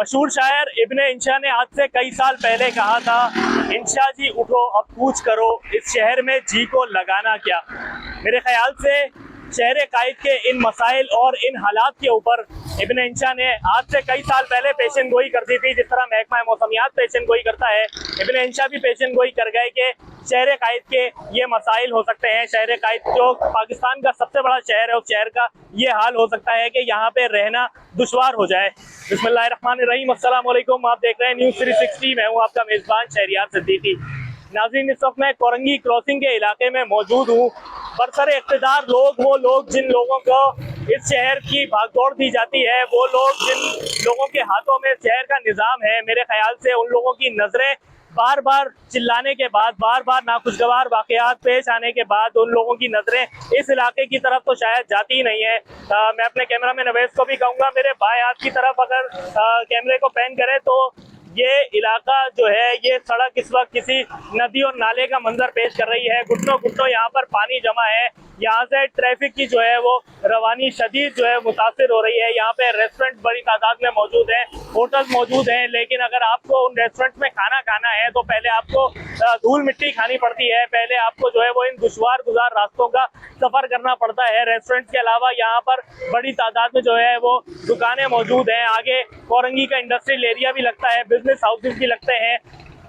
मशहूर शायर इब्ने इंशा ने आज से कई साल पहले कहा था, इंशा जी उठो अब पूछ करो, इस शहर में जी को लगाना क्या। मेरे ख्याल से शहर कायद के इन मसाइल और इन हालात के ऊपर इब्ने इंशा ने आज से कई साल पहले पेशन गोई कर दी थी। जिस तरह महकमा मौसमियात पेशन गोई करता है, इब्ने इंशा भी पेशन गोई कर गए कि शहर कायद के ये मसाइल हो सकते हैं। शहर कायद जो पाकिस्तान का सबसे बड़ा शहर है, उस शहर का ये हाल हो सकता है कि यहाँ पे रहना दुश्वार हो जाए। बिस्मिल्लाहिर्रहमानिर्रहीम, अस्सलाम वालेकुम। आप देख रहे हैं न्यूज़ 360। मैं हूँ आपका मेज़बान शहरियार सिद्दीकी। नाज़रीन, इस वक्त मैं कोरंगी क्रॉसिंग के इलाके में मौजूद हूँ। बरसरे इक़्तिदार लोग, वो लोग जिन लोगों को इस शहर की भागदौड़ दी जाती है, वो लोग जिन लोगों के हाथों में शहर का निज़ाम है, मेरे ख्याल से उन लोगों की नज़रें बार बार चिल्लाने के बाद, बार बार नाखुशगवार वाक़यात पेश आने के बाद, उन लोगों की नज़रें इस इलाके की तरफ तो शायद जाती ही नहीं है। मैं अपने कैमरा मैन नवेश को भी कहूँगा, मेरे बाएं हाथ की तरफ अगर कैमरे को पैन करें तो ये इलाका जो है, ये सड़क इस वक्त किसी नदी और नाले का मंजर पेश कर रही है। घुटनों घुटनों यहाँ पर पानी जमा है। यहाँ से ट्रैफिक की जो है वो रवानी शदीद जो है मुतासिर हो रही है। यहाँ पे रेस्टोरेंट बड़ी तादाद में मौजूद हैं, होटल मौजूद हैं, लेकिन अगर आपको उन रेस्टोरेंट में खाना खाना है तो पहले आपको धूल मिट्टी खानी पड़ती है। पहले आपको जो है वो इन दुश्वार गुजार रास्तों का सफर करना पड़ता है। रेस्टोरेंट के अलावा यहाँ पर बड़ी तादाद में जो है वो दुकानें मौजूद हैं। आगे कोरंगी का इंडस्ट्रियल एरिया भी लगता है, बिजनेस हाउसेज भी लगते हैं।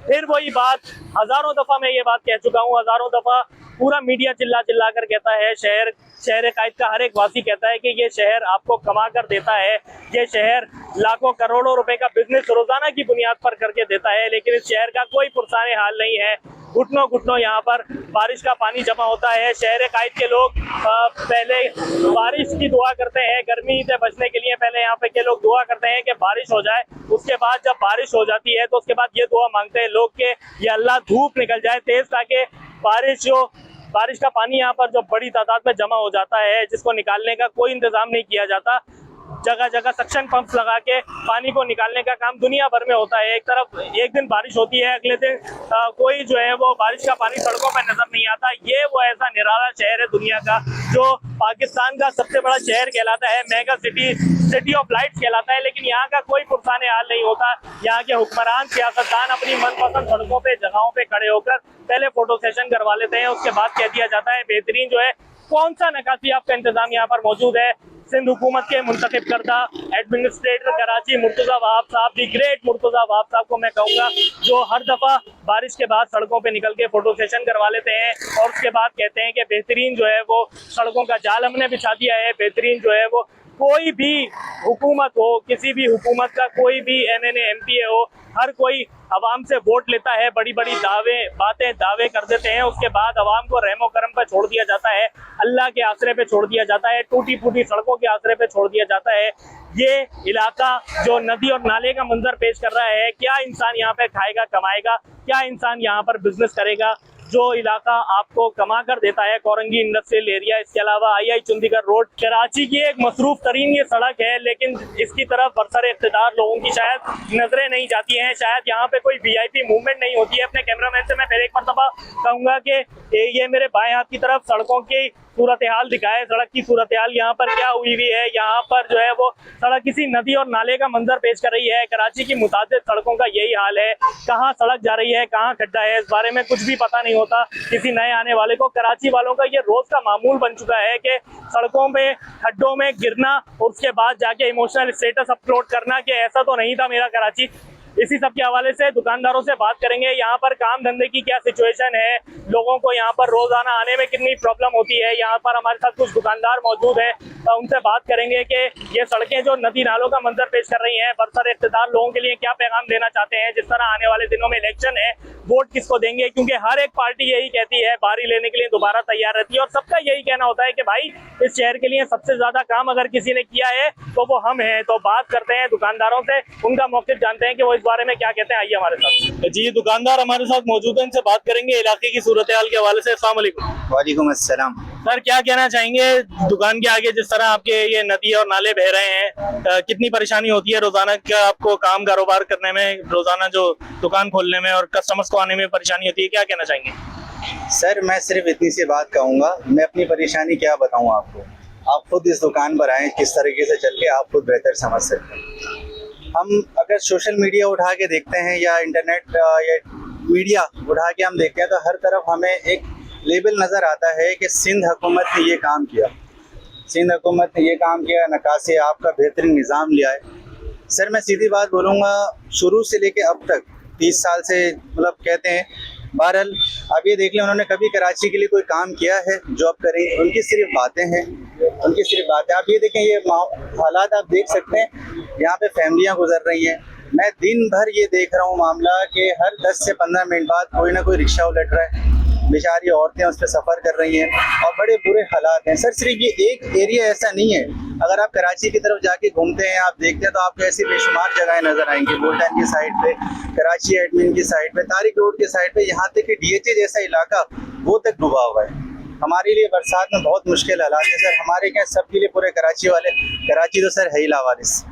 फिर वही बात, हजारों दफा मैं ये बात कह चुका हूँ, हजारों दफा पूरा मीडिया चिल्ला चिल्ला कर कहता है, शहर कायद का हर एक वासी कहता है कि ये शहर आपको कमा कर देता है, ये शहर लाखों करोड़ों रुपए का बिजनेस रोजाना की बुनियाद पर करके देता है। लेकिन इस शहर का कोई पुरसाने हाल नहीं है। घुटनों घुटनों यहाँ पर बारिश का पानी जमा होता है। शहर कायद के लोग पहले बारिश की दुआ करते हैं, गर्मी से बचने के लिए पहले यहाँ पे के लोग दुआ करते हैं कि बारिश हो जाए। उसके बाद जब बारिश हो जाती है तो उसके बाद ये दुआ मांगते हैं लोग कि ये अल्लाह धूप निकल जाए तेज, ताकि बारिश का पानी यहाँ पर जो बड़ी तादाद में जमा हो जाता है, जिसको निकालने का कोई इंतजाम नहीं किया जाता। जगह जगह सक्शन पंप्स लगा के पानी को निकालने का काम दुनिया भर में होता है। एक तरफ एक दिन बारिश होती है, अगले दिन कोई जो है वो बारिश का पानी सड़कों पर नजर नहीं आता। ये वो ऐसा निराला शहर है दुनिया का, जो पाकिस्तान का सबसे बड़ा शहर कहलाता है, मेगा सिटी ऑफ लाइट्स कहलाता है। लेकिन यहाँ का कोई पुरसाने हाल नहीं होता। यहाँ के हुक्मरान सियासतदान अपनी मनपसंद सड़कों पे, जगहों पे खड़े होकर पहले फोटो सेशन करवा लेते हैं, उसके बाद कह दिया जाता है बेहतरीन जो है कौन सा नकाशी आपका इंतजाम यहाँ पर मौजूद है। सिंध हुकूमत के मुंतखब करदा एडमिनिस्ट्रेटर कराची मुर्तजा वहाब साहब, दी ग्रेट मुर्तजा वहाब साहब को मैं कहूँगा, जो हर दफ़ा बारिश के बाद सड़कों पे निकल के फोटो सेशन करवा लेते हैं और उसके बाद कहते हैं कि बेहतरीन जो है वो सड़कों का जाल हमने बिछा दिया है। बेहतरीन जो है वो कोई भी हुकूमत हो, किसी भी हुकूमत का कोई भी MNA MPA हो, हर कोई अवाम से वोट लेता है, बड़ी बड़ी दावे कर देते हैं। उसके बाद अवाम को रहमो करम पे छोड़ दिया जाता है, अल्लाह के आसरे पे छोड़ दिया जाता है, टूटी फूटी सड़कों के आसरे पे छोड़ दिया जाता है। ये इलाका जो नदी और नाले का मंजर पेश कर रहा है, क्या इंसान यहाँ पे खाएगा कमाएगा, क्या इंसान यहाँ पर बिजनेस करेगा। जो इलाका आपको कमा कर देता है कोरंगी इंडस्ट्रियल एरिया, इसके अलावा II चंडीगढ़ रोड, कराची की एक मसरूफ तरीन ये सड़क है, लेकिन इसकी तरफ बरसरे इक़्तिदार लोगों की शायद नजरें नहीं जाती हैं। शायद यहाँ पे कोई VIP मूवमेंट नहीं होती है। अपने कैमरामैन से मैं फिर एक मरतबा कहूँगा कि ये मेरे बाएं हाथ की तरफ सड़कों की सूरत हाल दिखाए, सड़क की सूरत हाल यहाँ पर क्या हुई हुई है। यहाँ पर जो है वो सड़क किसी नदी और नाले का मंजर पेश कर रही है। कराची की मुतादिद सड़कों का यही हाल है, कहाँ सड़क जा रही है, कहाँ खड्डा है, इस बारे में कुछ भी पता नहीं होता किसी नए आने वाले को। कराची वालों का ये रोज का मामूल बन चुका है कि सड़कों पे खड्डों में गिरना और उसके बाद जाके इमोशनल स्टेटस अपलोड करना कि ऐसा तो नहीं था मेरा कराची। इसी सब के हवाले से दुकानदारों से बात करेंगे, यहाँ पर काम धंधे की क्या सिचुएशन है, लोगों को यहाँ पर रोजाना आने में कितनी प्रॉब्लम होती है। यहाँ पर हमारे साथ कुछ दुकानदार मौजूद हैं, उनसे बात करेंगे कि ये सड़कें जो नदी नालों का मंजर पेश कर रही हैं, बरसर इक़्तिदार लोगों के लिए क्या पैगाम देना चाहते हैं। जिस तरह आने वाले दिनों में इलेक्शन है, वोट किसको देंगे, क्योंकि हर एक पार्टी यही कहती है, बारी लेने के लिए दोबारा तैयार रहती है और सबका यही कहना होता है कि भाई इस शहर के लिए सबसे ज्यादा काम अगर किसी ने किया है तो वो हम हैं। तो बात करते हैं दुकानदारों से, उनका मौक़िफ़ जानते हैं कि वो इस बारे में क्या कहते हैं। आइए हमारे साथ। जी, दुकानदार हमारे साथ मौजूद हैं, इनसे बात करेंगे इलाके की सूरत हाल के हवाले से। अस्सलाम वालेकुम। वालेकुम अस्सलाम। सर, क्या कहना चाहेंगे दुकान के आगे जिस तरह आपके ये नदी और नाले बह रहे हैं, कितनी परेशानी होती है रोजाना का आपको काम कारोबार करने में, रोजाना जो दुकान खोलने में और कस्टमर्स को आने में परेशानी होती है, क्या कहना चाहेंगे? सर, मैं सिर्फ इतनी सी बात कहूँगा, मैं अपनी परेशानी क्या बताऊँ आपको, आप खुद इस दुकान पर आए, किस तरीके से चल के आप खुद बेहतर समझ सकते हैं। हम अगर सोशल मीडिया उठा के देखते हैं या इंटरनेट या मीडिया उठा के हम देखते हैं तो हर तरफ हमें एक लेबल नज़र आता है कि सिंध हुकूमत ने ये काम किया, सिंध हुकूमत ने ये काम किया, नक्काशी आपका बेहतरीन निज़ाम लिया है। सर मैं सीधी बात बोलूँगा, शुरू से लेके अब तक 30 साल से मतलब कहते हैं। बहरहाल अब ये देख लें, उन्होंने कभी कराची के लिए कोई काम किया है जो अब करें? उनकी सिर्फ बातें हैं, उनकी सिर्फ बातें। आप ये देखें, ये हालात आप देख सकते हैं, यहाँ पे फैमिलियाँ गुजर रही हैं। मैं दिन भर ये देख रहा हूँ मामला कि हर 10 से 15 मिनट बाद कोई ना कोई रिक्शा उलट रहा है, बेचारी औरतें उस पर सफ़र कर रही हैं और बड़े बुरे हालात हैं। सर सिर्फ ये एक एरिया ऐसा नहीं है, अगर आप कराची की तरफ जाके घूमते हैं, आप देखते हैं तो आपको ऐसी बेशुमार जगहें नज़र आएंगी। बोल्टन की साइड पे, कराची एडमिन की साइड पे, तारिक रोड की साइड पे, यहाँ तक कि DHA जैसा इलाका वो तक डूबा हुआ है। हमारे लिए बरसात में बहुत मुश्किल हालात है सर, हमारे क्या सबके लिए, पूरे कराची वाले। कराची तो सर है ही लावारिस।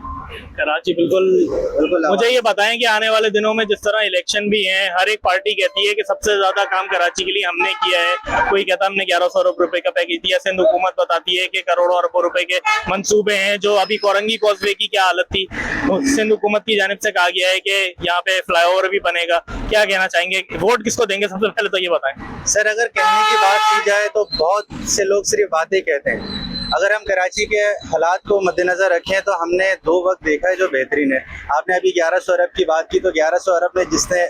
कराची बिल्कुल। मुझे ये बताएं कि आने वाले दिनों में जिस तरह इलेक्शन भी हैं, हर एक पार्टी कहती है कि सबसे ज्यादा काम कराची के लिए हमने किया है। कोई कहता है हमने 1100 अरब रुपए का पैकेज दिया, सिंध हुकूमत बताती है कि करोड़ों अरबों रुपए के मंसूबे हैं। जो अभी कोरंगी कॉजवे की क्या हालत थी, सिंध हुकूमत की जानिब से कहा गया है कि यहाँ पे फ्लाईओवर भी बनेगा। क्या कहना चाहेंगे, वोट किसको देंगे? सबसे पहले तो ये बताएं सर। अगर कहने की बात की जाए तो बहुत से लोग सिर्फ बातें कहते हैं। अगर हम कराची के हालात को मद्देनजर रखें तो हमने 2 वक्त देखा है जो बेहतरीन है। आपने अभी 1100 अरब की बात की, तो 1100 अरब में जिसने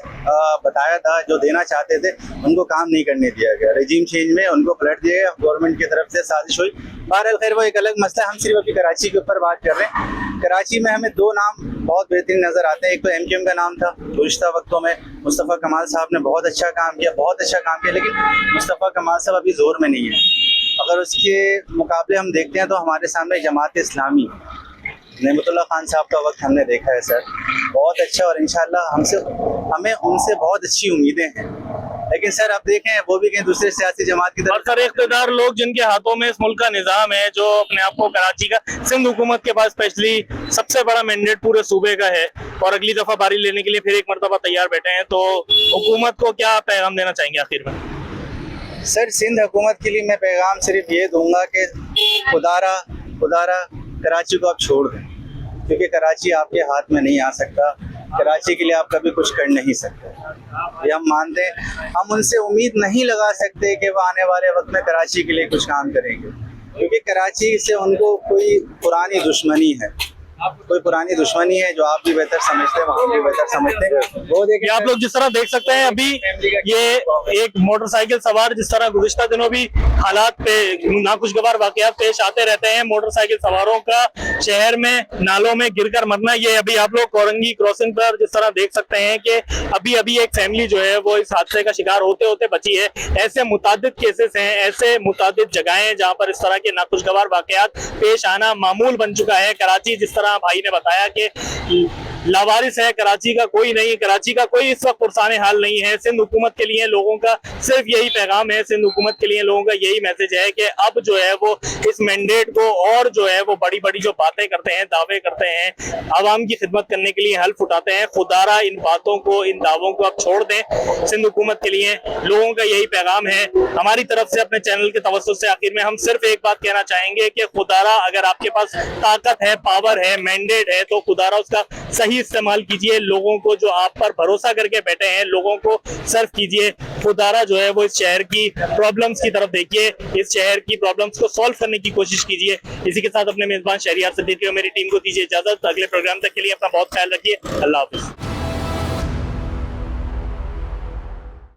बताया था, जो देना चाहते थे, उनको काम नहीं करने दिया गया। रेजिम चेंज में उनको पलट दिया गया, गवर्नमेंट की तरफ से साजिश हुई। बहरहाल खैर वो एक अलग मसला है, हम सिर्फ अभी कराची के ऊपर बात कर रहे हैं। कराची में हमें 2 नाम बहुत बेहतरीन नज़र आते हैं। एक तो MQM का नाम था, गुज़िश्ता वक्तों में मुस्तफ़ा कमाल साहब ने बहुत अच्छा काम किया, बहुत अच्छा काम किया, लेकिन मुस्तफ़ा कमाल साहब अभी जोर में नहीं है। अगर उसके मुकाबले हम देखते हैं तो हमारे सामने जमात इस्लामी, नेमतुल्लाह खान साहब का वक्त हमने देखा है सर, बहुत अच्छा, और इंशाल्लाह हमें उनसे बहुत अच्छी उम्मीदें हैं। लेकिन सर आप देखें वो भी कहीं दूसरे सियासी जमात की तरफ। सर इख्तिदार लोग जिनके हाथों में इस मुल्क का निजाम है, जो अपने आप को कराची का, सिंध हुकूमत के पास स्पेशली सबसे बड़ा मैंडेट पूरे सूबे का है और अगली दफा बारी लेने के लिए फिर एक मरतबा तैयार बैठे हैं, तो हुकूमत को क्या पैगाम देना चाहेंगे आखिर में? सर सिंध हुकूमत के लिए मैं पैगाम सिर्फ ये दूंगा कि खुदारा कराची को आप छोड़ दें, क्योंकि कराची आपके हाथ में नहीं आ सकता। कराची के लिए आप कभी कुछ कर नहीं सकते, ये हम मानते हैं। हम उनसे उम्मीद नहीं लगा सकते कि वो आने वाले वक्त में कराची के लिए कुछ काम करेंगे, क्योंकि कराची से उनको कोई पुरानी दुश्मनी है, कोई पुरानी दुश्मनी है जो आप भी बेहतर समझते हैं, हम भी बेहतर समझते हैं। वो देखिए आप लोग जिस तरह देख सकते हैं, अभी ये एक मोटरसाइकिल सवार जिस तरह गुज़िश्ता दिनों भी हालात पे नाखुशगवार वाकयात पेश आते रहते हैं, मोटरसाइकिल सवारों का शहर में नालों में गिरकर मरना, ये अभी आप लोग कोरंगी क्रॉसिंग पर जिस तरह देख सकते हैं कि अभी एक फैमिली जो है वो इस हादसे का शिकार होते होते बची है। ऐसे मुतादिद केसेस हैं, ऐसे मुतादिद जगहें हैं जहाँ पर इस तरह के नाखुशगवार वाकयात पेश आना मामूल बन चुका है। कराची जिस तरह भाई ने बताया कि लावारिस है, कराची का कोई नहीं, कराची का कोई इस वक्त पुरसाने हाल नहीं है। सिंध हुकूमत के लिए लोगों का सिर्फ यही पैगाम है, सिंध हुकूमत के लिए लोगों का यही मैसेज है कि अब जो है वो इस मैंडेट को और जो है वो बड़ी बड़ी जो बातें करते हैं, दावे करते हैं, आवाम की खिदमत करने के लिए हल्फ उठाते हैं, खुदारा इन बातों को, इन दावों को अब छोड़ दें। सिंध हुकूमत के लिए लोगों का यही पैगाम है। हमारी तरफ से अपने चैनल के तवज्जुह से आखिर में हम सिर्फ एक बात कहना चाहेंगे कि खुदारा, अगर आपके पास ताकत है, पावर है, मैंडेट है, तो खुदारा उसका सही इस्तेमाल कीजिए। लोगों को जो आप पर भरोसा करके बैठे हैं, लोगों को सर्व कीजिए। खुदारा जो है वो इस शहर की प्रॉब्लम्स की तरफ देखिए, इस शहर की प्रॉब्लम्स को सॉल्व करने की कोशिश कीजिए। इसी के साथ अपने मेजबान शहरियार सिद्दीकी और मेरी टीम को दीजिए इजाजत। अगले प्रोग्राम तक के लिए अपना बहुत ख्याल रखिए। अल्लाह हाफिज।